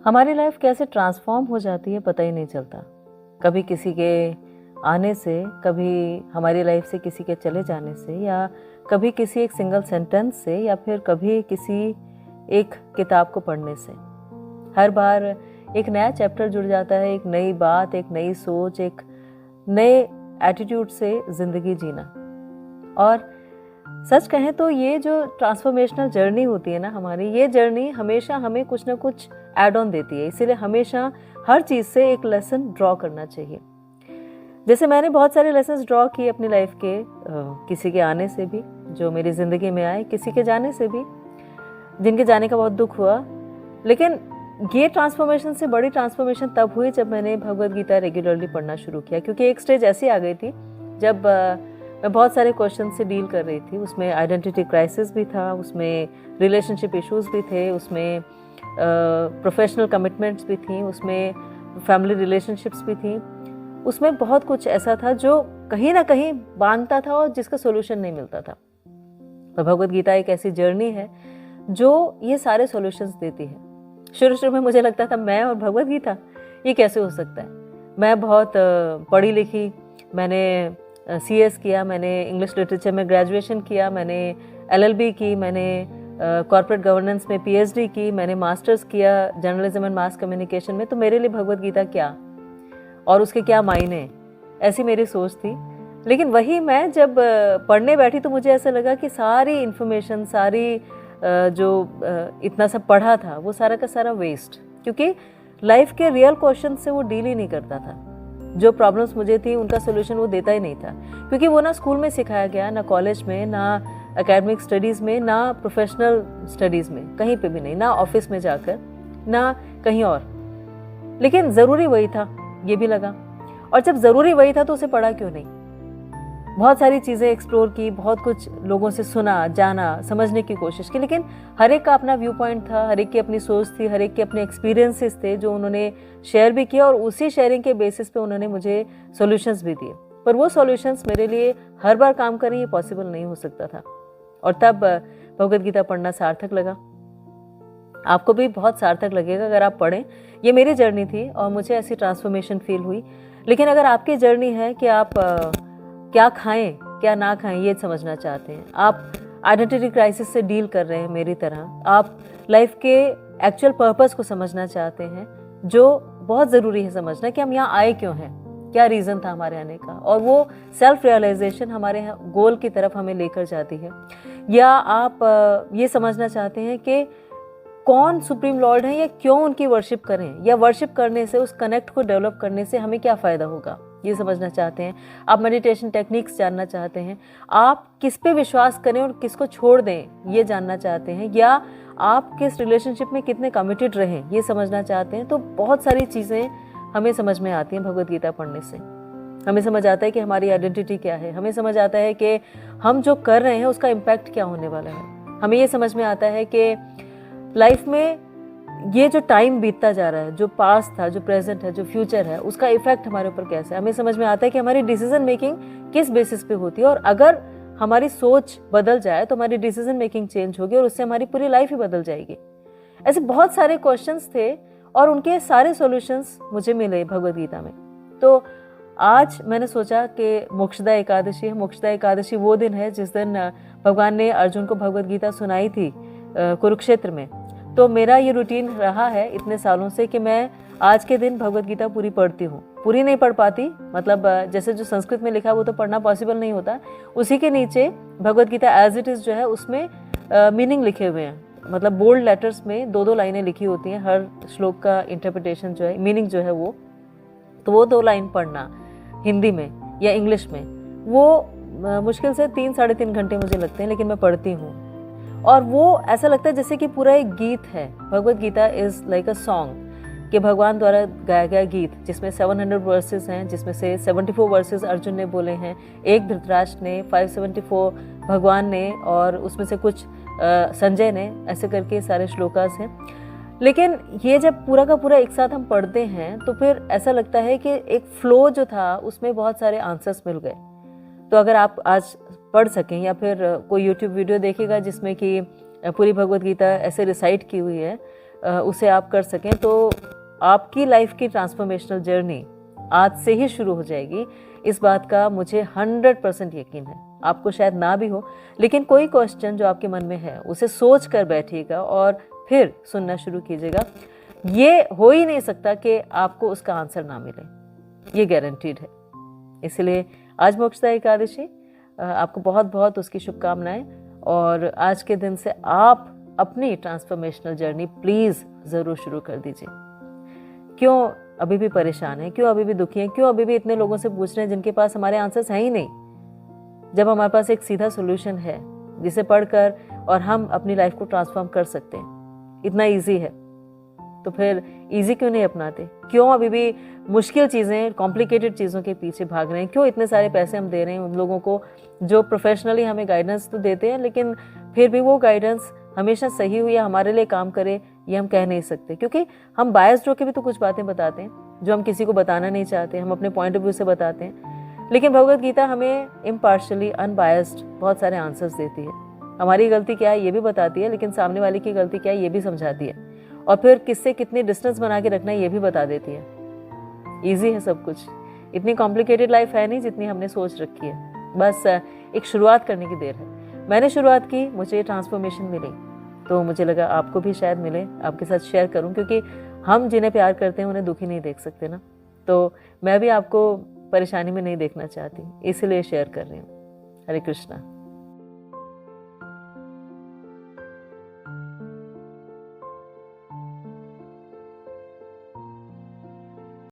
हमारी लाइफ कैसे ट्रांसफॉर्म हो जाती है पता ही नहीं चलता। कभी किसी के आने से, कभी हमारी लाइफ से किसी के चले जाने से, या कभी किसी एक सिंगल सेंटेंस से, या फिर कभी किसी एक किताब को पढ़ने से। हर बार एक नया चैप्टर जुड़ जाता है, एक नई बात, एक नई सोच, एक नए एटीट्यूड से ज़िंदगी जीना। और सच कहें तो ये जो ट्रांसफॉर्मेशनल जर्नी होती है ना हमारी, ये जर्नी हमेशा हमें कुछ ना कुछ ऐड ऑन देती है। इसीलिए हमेशा हर चीज़ से एक लेसन ड्रॉ करना चाहिए। जैसे मैंने बहुत सारे लेसन्स ड्रॉ किए अपनी लाइफ के, किसी के आने से भी जो मेरी ज़िंदगी में आए, किसी के जाने से भी जिनके जाने का बहुत दुख हुआ। लेकिन ये ट्रांसफॉर्मेशन से बड़ी ट्रांसफॉर्मेशन तब हुई जब मैंने भगवद गीता रेगुलरली पढ़ना शुरू किया। क्योंकि एक स्टेज ऐसी आ गई थी जब मैं बहुत सारे क्वेश्चन से डील कर रही थी। उसमें आइडेंटिटी क्राइसिस भी था, उसमें रिलेशनशिप इश्यूज भी थे, उसमें प्रोफेशनल कमिटमेंट्स भी थी, उसमें फैमिली रिलेशनशिप्स भी थी। उसमें बहुत कुछ ऐसा था जो कहीं ना कहीं बांधता था और जिसका सोल्यूशन नहीं मिलता था। तो भगवद गीता एक ऐसी जर्नी है जो ये सारे सॉल्यूशंस देती है। शुरू में मुझे लगता था मैं और भगवद गीता, ये कैसे हो सकता है। मैं बहुत पढ़ी लिखी, मैंने CS किया, मैंने इंग्लिश लिटरेचर में ग्रेजुएशन किया, मैंने LLB की, मैंने कॉर्पोरेट गवर्नेंस में PhD की, मैंने मास्टर्स किया जर्नलिज्म एंड मास कम्युनिकेशन में। तो मेरे लिए भगवद गीता क्या और उसके क्या मायने, ऐसी मेरी सोच थी। लेकिन वही मैं जब पढ़ने बैठी तो मुझे ऐसा लगा कि सारी इन्फॉर्मेशन, सारी जो इतना सब पढ़ा था वो सारा का सारा वेस्ट। क्योंकि लाइफ के रियल क्वेश्चन से वो डील ही नहीं करता था। जो प्रॉब्लम्स मुझे थी उनका सोल्यूशन वो देता ही नहीं था। क्योंकि वो ना स्कूल में सिखाया गया, ना कॉलेज में, ना एकेडमिक स्टडीज़ में, ना प्रोफेशनल स्टडीज़ में, कहीं पे भी नहीं, ना ऑफिस में जाकर, ना कहीं और। लेकिन ज़रूरी वही था, ये भी लगा। और जब ज़रूरी वही था तो उसे पढ़ा क्यों नहीं। बहुत सारी चीज़ें एक्सप्लोर की, बहुत कुछ लोगों से सुना, जाना, समझने की कोशिश की। लेकिन हर एक का अपना व्यू पॉइंट था, हर एक की अपनी सोच थी, हर एक के अपने एक्सपीरियंसेस थे जो उन्होंने शेयर भी किया, और उसी शेयरिंग के बेसिस पे उन्होंने मुझे सॉल्यूशंस भी दिए। पर वो सॉल्यूशंस मेरे लिए हर बार काम करें ये पॉसिबल नहीं हो सकता था। और तब भगवद गीता पढ़ना सार्थक लगा। आपको भी बहुत सार्थक लगेगा अगर आप पढ़ें। ये मेरी जर्नी थी और मुझे ऐसी ट्रांसफॉर्मेशन फील हुई। लेकिन अगर आपकी जर्नी है कि आप क्या खाएं क्या ना खाएं ये समझना चाहते हैं, आप आइडेंटिटी क्राइसिस से डील कर रहे हैं मेरी तरह, आप लाइफ के एक्चुअल पर्पस को समझना चाहते हैं, जो बहुत ज़रूरी है समझना कि हम यहाँ आए क्यों हैं, क्या रीज़न था हमारे आने का, और वो सेल्फ रियलाइजेशन हमारे गोल की तरफ हमें लेकर जाती है। या आप ये समझना चाहते हैं कि कौन सुप्रीम लॉर्ड है, या क्यों उनकी वर्शिप करें, या वर्शिप करने से, उस कनेक्ट को डेवलप करने से हमें क्या फ़ायदा होगा, ये समझना चाहते हैं। आप मेडिटेशन टेक्निक्स जानना चाहते हैं, आप किस पे विश्वास करें और किसको छोड़ दें ये जानना चाहते हैं, या आप किस रिलेशनशिप में कितने कमिटेड रहें ये समझना चाहते हैं। तो बहुत सारी चीज़ें हमें समझ में आती हैं भगवद गीता पढ़ने से। हमें समझ आता है कि हमारी आइडेंटिटी क्या है, हमें समझ आता है कि हम जो कर रहे हैं उसका इम्पैक्ट क्या होने वाला है। हमें ये समझ में आता है कि लाइफ में ये जो टाइम बीतता जा रहा है, जो पास्ट था, जो प्रेजेंट है, जो फ्यूचर है, उसका इफेक्ट हमारे ऊपर कैसा है। हमें समझ में आता है कि हमारी डिसीजन मेकिंग किस बेसिस पे होती है, और अगर हमारी सोच बदल जाए तो हमारी डिसीजन मेकिंग चेंज होगी और उससे हमारी पूरी लाइफ ही बदल जाएगी। ऐसे बहुत सारे क्वेश्चंस थे और उनके सारे सॉल्यूशंस मुझे मिले भगवद गीता में। तो आज मैंने सोचा कि मोक्षदा एकादशी है। मोक्षदा एकादशी वो दिन है जिस दिन भगवान ने अर्जुन को भगवद गीता सुनाई थी कुरुक्षेत्र में। तो मेरा ये रूटीन रहा है इतने सालों से कि मैं आज के दिन भगवद गीता पूरी पढ़ती हूँ। पूरी नहीं पढ़ पाती, मतलब जैसे जो संस्कृत में लिखा वो तो पढ़ना पॉसिबल नहीं होता, उसी के नीचे Bhagavad Gita as it is जो है उसमें मीनिंग लिखे हुए हैं। मतलब बोल्ड लेटर्स में 2-2 लाइनें लिखी होती हैं, हर श्लोक का इंटरप्रिटेशन जो है, मीनिंग जो है वो, तो वो 2 लाइन पढ़ना हिंदी में या इंग्लिश में, वो मुश्किल से 3-3.5 घंटे मुझे लगते हैं, लेकिन मैं पढ़ती हूँ। और वो ऐसा लगता है जैसे कि पूरा एक गीत है। Bhagavad Gita is like a song, कि भगवान द्वारा गाया गया गीत, जिसमें 700 वर्सेस हैं, जिसमें से 74 वर्सेस अर्जुन ने बोले हैं, एक धृतराष्ट्र ने, 574 भगवान ने, और उसमें से कुछ संजय ने, ऐसे करके सारे श्लोकास हैं। लेकिन ये जब पूरा का पूरा एक साथ हम पढ़ते हैं तो फिर ऐसा लगता है कि एक फ्लो जो था उसमें बहुत सारे आंसर्स मिल गए। तो अगर आप आज पढ़ सकें, या फिर कोई यूट्यूब वीडियो देखेगा जिसमें कि पूरी भगवद गीता ऐसे रिसाइट की हुई है, उसे आप कर सकें तो आपकी लाइफ की ट्रांसफॉर्मेशनल जर्नी आज से ही शुरू हो जाएगी। इस बात का मुझे 100% यकीन है। आपको शायद ना भी हो, लेकिन कोई क्वेश्चन जो आपके मन में है उसे सोच कर बैठिएगा और फिर सुनना शुरू कीजिएगा। ये हो ही नहीं सकता कि आपको उसका आंसर ना मिले, ये गारंटीड है। इसलिए आज मोक्षदा एकादशी, आपको बहुत बहुत उसकी शुभकामनाएं। और आज के दिन से आप अपनी ट्रांसफॉर्मेशनल जर्नी प्लीज़ ज़रूर शुरू कर दीजिए। क्यों अभी भी परेशान हैं, क्यों अभी भी दुखी हैं, क्यों अभी भी इतने लोगों से पूछ रहे हैं जिनके पास हमारे आंसर्स हैं ही नहीं, जब हमारे पास एक सीधा सोल्यूशन है जिसे पढ़कर और हम अपनी लाइफ को ट्रांसफॉर्म कर सकते हैं। इतना इजी है तो फिर इजी क्यों नहीं अपनाते? क्यों अभी भी मुश्किल चीज़ें, कॉम्प्लिकेटेड चीज़ों के पीछे भाग रहे हैं? क्यों इतने सारे पैसे हम दे रहे हैं उन लोगों को जो प्रोफेशनली हमें गाइडेंस तो देते हैं, लेकिन फिर भी वो गाइडेंस हमेशा सही हुई या हमारे लिए काम करे ये हम कह नहीं सकते, क्योंकि हम बायस्ड होकर भी तो कुछ बातें बताते हैं जो हम किसी को बताना नहीं चाहते। हम अपने पॉइंट ऑफ व्यू से बताते हैं, लेकिन भगवत गीता हमें इम्पार्शली, अनबायस्ड बहुत सारे आंसर्स देती है। हमारी गलती क्या है ये भी बताती है, लेकिन सामने वाले की गलती क्या है ये भी समझाती है, और फिर किससे कितनी डिस्टेंस बना के रखना है ये भी बता देती है। ईजी है सब कुछ, इतनी कॉम्प्लिकेटेड लाइफ है नहीं जितनी हमने सोच रखी है। बस एक शुरुआत करने की देर है। मैंने शुरुआत की, मुझे ट्रांसफॉर्मेशन मिली, तो मुझे लगा आपको भी शायद मिले, आपके साथ शेयर करूं, क्योंकि हम जिन्हें प्यार करते हैं उन्हें दुखी नहीं देख सकते ना। तो मैं भी आपको परेशानी में नहीं देखना चाहती, इसलिए शेयर कर रही हूँ। हरे कृष्णा।